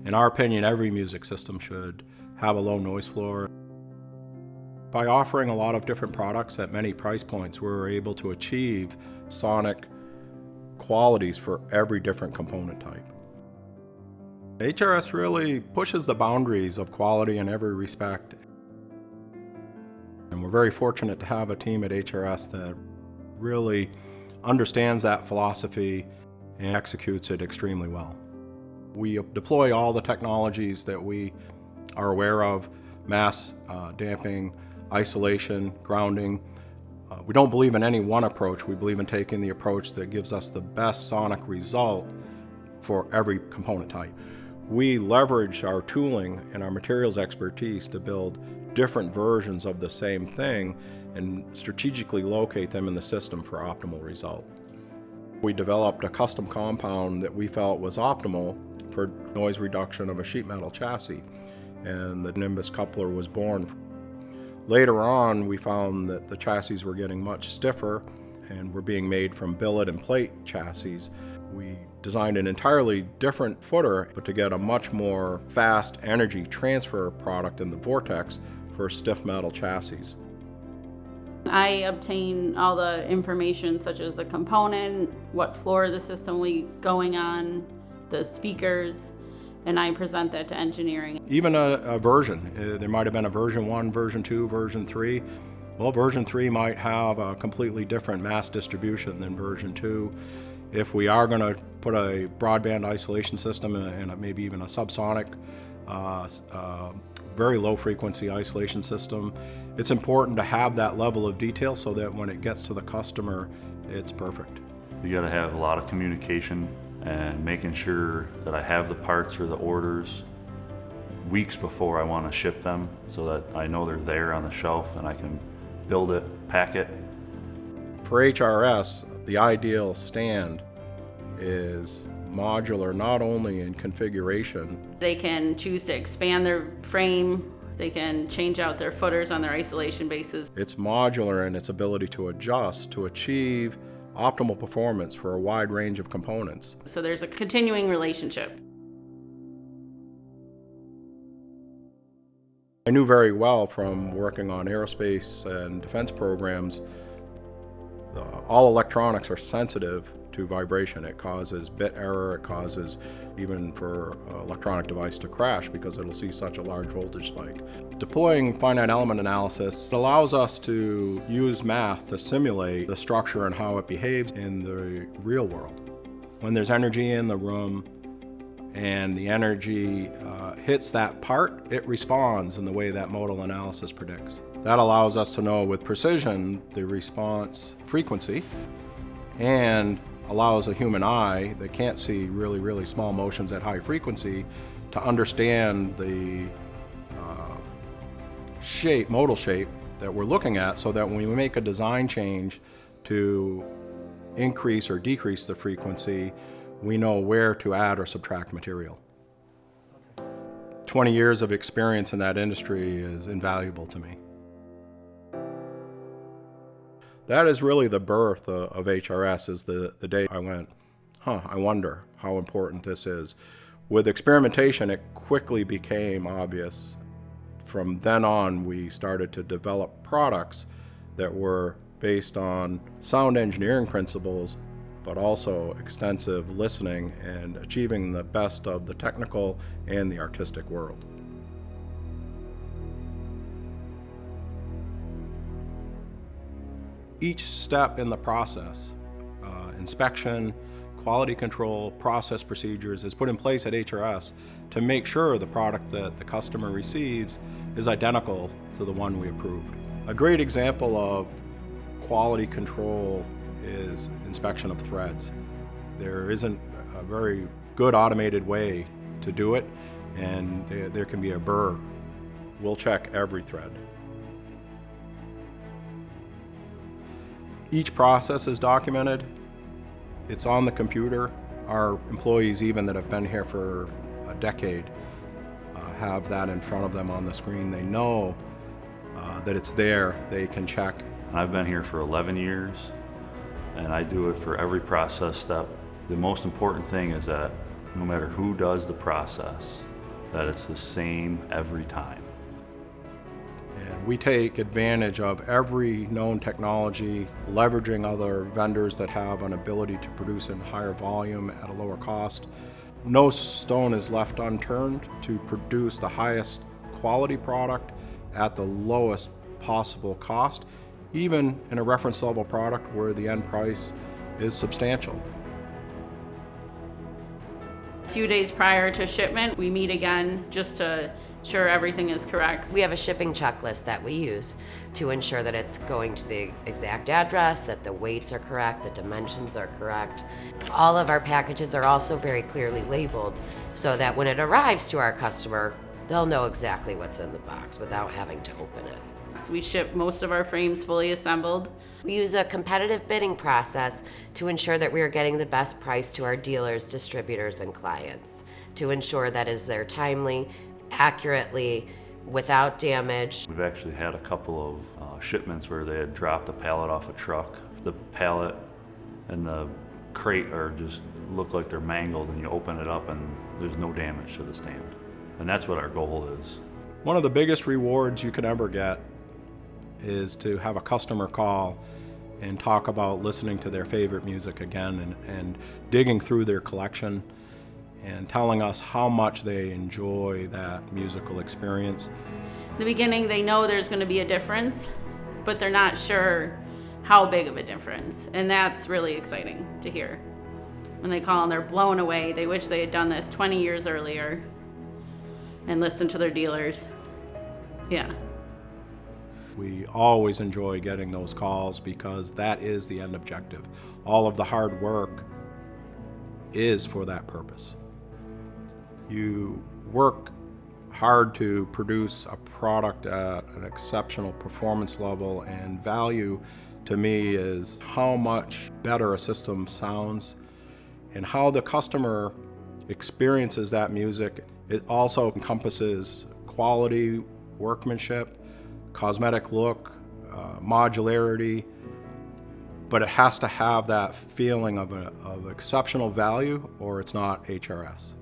In our opinion, every music system should have a low noise floor. By offering a lot of different products at many price points, we're able to achieve sonic qualities for every different component type. HRS really pushes the boundaries of quality in every respect. And we're very fortunate to have a team at HRS that really understands that philosophy and executes it extremely well. We deploy all the technologies that we are aware of: mass damping, isolation, grounding. We don't believe in any one approach. We believe in taking the approach that gives us the best sonic result for every component type. We leverage our tooling and our materials expertise to build different versions of the same thing and strategically locate them in the system for optimal result. We developed a custom compound that we felt was optimal for noise reduction of a sheet metal chassis, and the Nimbus coupler was born. Later on, we found that the chassis were getting much stiffer and were being made from billet and plate chassis. We designed an entirely different footer, but to get a much more fast energy transfer product in the Vortex for stiff metal chassis. I obtain all the information such as the component, what floor the system will be going on, the speakers, and I present that to engineering. Even a version. There might have been a version 1, version 2, version 3. Well, version 3 might have a completely different mass distribution than version 2. If we are going to put a broadband isolation system and maybe even a subsonic, very low frequency isolation system, it's important to have that level of detail so that when it gets to the customer, it's perfect. You got to have a lot of communication and making sure that I have the parts or the orders weeks before I want to ship them so that I know they're there on the shelf and I can build it, pack it. For HRS, the ideal stand is modular not only in configuration. They can choose to expand their frame, they can change out their footers on their isolation bases. It's modular in its ability to adjust to achieve optimal performance for a wide range of components. So there's a continuing relationship. I knew very well from working on aerospace and defense programs, all electronics are sensitive to vibration. It causes bit error, it causes even for an electronic device to crash because it'll see such a large voltage spike. Deploying finite element analysis allows us to use math to simulate the structure and how it behaves in the real world. When there's energy in the room and the energy hits that part, it responds in the way that modal analysis predicts. That allows us to know with precision the response frequency and allows a human eye that can't see really small motions at high frequency to understand the modal shape that we're looking at, so that when we make a design change to increase or decrease the frequency, we know where to add or subtract material. 20 years of experience in that industry is invaluable to me. That is really the birth of HRS, is the day I went, I wonder how important this is. With experimentation, it quickly became obvious. From then on, we started to develop products that were based on sound engineering principles, but also extensive listening and achieving the best of the technical and the artistic world. Each step in the process, inspection, quality control, process procedures, is put in place at HRS to make sure the product that the customer receives is identical to the one we approved. A great example of quality control is inspection of threads. There isn't a very good automated way to do it, and there can be a burr. We'll check every thread. Each process is documented. It's on the computer. Our employees, even that have been here for a decade, have that in front of them on the screen. They know that it's there. They can check. I've been here for 11 years, and I do it for every process step. The most important thing is that no matter who does the process, that it's the same every time. And we take advantage of every known technology, leveraging other vendors that have an ability to produce in higher volume at a lower cost. No stone is left unturned to produce the highest quality product at the lowest possible cost, even in a reference level product where the end price is substantial. A few days prior to shipment, we meet again just to ensure everything is correct. We have a shipping checklist that we use to ensure that it's going to the exact address, that the weights are correct, the dimensions are correct. All of our packages are also very clearly labeled so that when it arrives to our customer, they'll know exactly what's in the box without having to open it. So we ship most of our frames fully assembled. We use a competitive bidding process to ensure that we are getting the best price to our dealers, distributors, and clients, to ensure that is there timely, accurately, without damage. We've actually had a couple of shipments where they had dropped a pallet off a truck. The pallet and the crate are just look like they're mangled, and you open it up and there's no damage to the stand. And that's what our goal is. One of the biggest rewards you can ever get is to have a customer call and talk about listening to their favorite music again and digging through their collection and telling us how much they enjoy that musical experience. In the beginning, they know there's going to be a difference, but they're not sure how big of a difference. And that's really exciting to hear. When they call and they're blown away, they wish they had done this 20 years earlier and listened to their dealers. Yeah. We always enjoy getting those calls because that is the end objective. All of the hard work is for that purpose. You work hard to produce a product at an exceptional performance level, and value to me is how much better a system sounds and how the customer experiences that music. It also encompasses quality, workmanship, cosmetic look, modularity, but it has to have that feeling of exceptional value or it's not HRS.